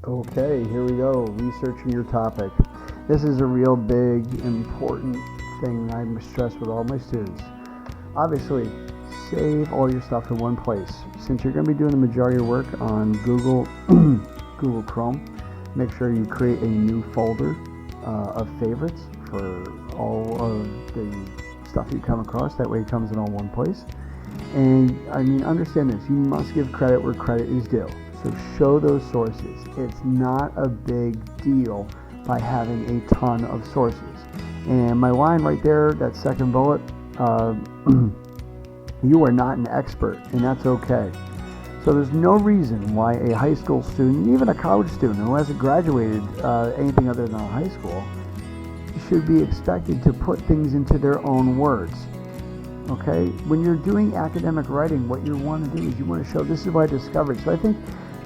Okay, here we go. Researching your topic. This is a real big, important thing I stress with all my students. Obviously, save all your stuff in one place. Since you're going to be doing the majority of your work on Google, Google Chrome, make sure you create a new folder of favorites for all of the stuff you come across. That way it comes in all one place. And I mean, understand this. You must give credit where credit is due. So show those sources. It's not a big deal by having a ton of sources. And my line right there, that second bullet, you are not an expert, and that's okay. So there's no reason why a high school student, even a college student who hasn't graduated anything other than high school, should be expected to put things into their own words. Okay? When you're doing academic writing, what you want to do is you want to show this is what I discovered. So I think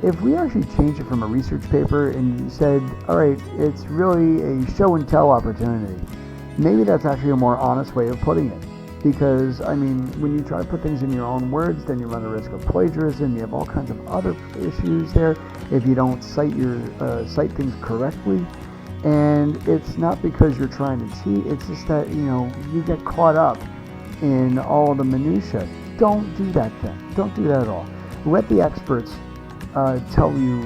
if we actually changed it from a research paper and said, all right, it's really a show and tell opportunity, maybe that's actually a more honest way of putting it. Because, I mean, when you try to put things in your own words, then you run the risk of plagiarism. You have all kinds of other issues there if you don't cite cite things correctly. And it's not because you're trying to cheat. It's just that, you get caught up in all the minutiae. Don't do that thing. Don't do that at all. Let the experts tell you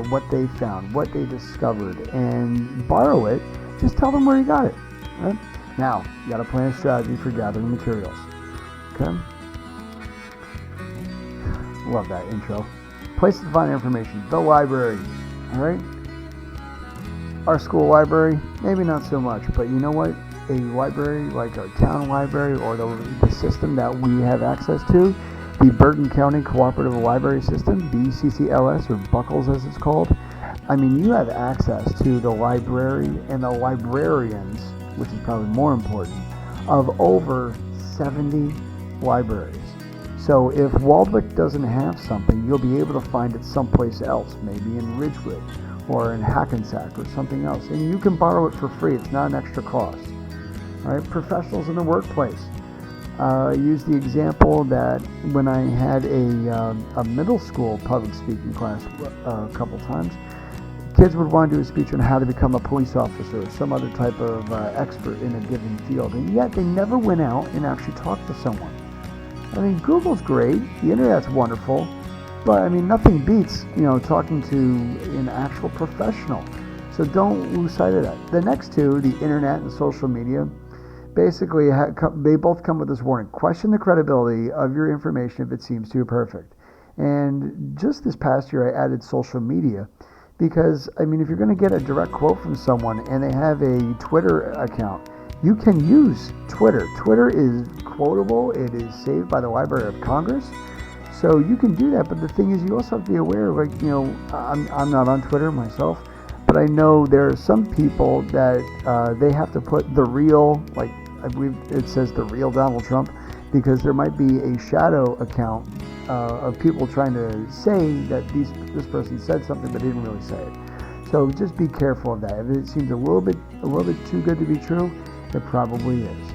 what they found, what they discovered, and borrow it. Just tell them where you got it. Right? Now, you got to plan a strategy for gathering materials. Okay? Love that intro. Place to find information. The library. All right? Our school library, maybe not so much, but you know what? A library like our town library or the system that we have access to, the Bergen County Cooperative Library System, BCCLS, or Buckles as it's called. I mean, you have access to the library and the librarians, which is probably more important, of over 70 libraries. So if Waldwick doesn't have something, you'll be able to find it someplace else, maybe in Ridgewood or in Hackensack or something else. And you can borrow it for free. It's not an extra cost. All right, professionals in the workplace. I used the example that when I had a middle school public speaking class a couple times, kids would want to do a speech on how to become a police officer or some other type of expert in a given field, and yet they never went out and actually talked to someone. I mean, Google's great, the internet's wonderful, but I mean, nothing beats talking to an actual professional. So don't lose sight of that. The next two, the internet and social media, basically they both come with this warning: question the credibility of your information if it seems too perfect. And just this past year, I added social media. Because, I mean, if you're going to get a direct quote from someone and they have a Twitter account, you can use Twitter. Twitter is quotable. It is saved by the Library of Congress. So you can do that. But the thing is, you also have to be aware of, I'm not on Twitter myself, but I know there are some people that they have to put the real, like I believe it says the real Donald Trump, because there might be a shadow account of people trying to say that this person said something but didn't really say it. So just be careful of that. If it seems a little bit too good to be true, it probably is.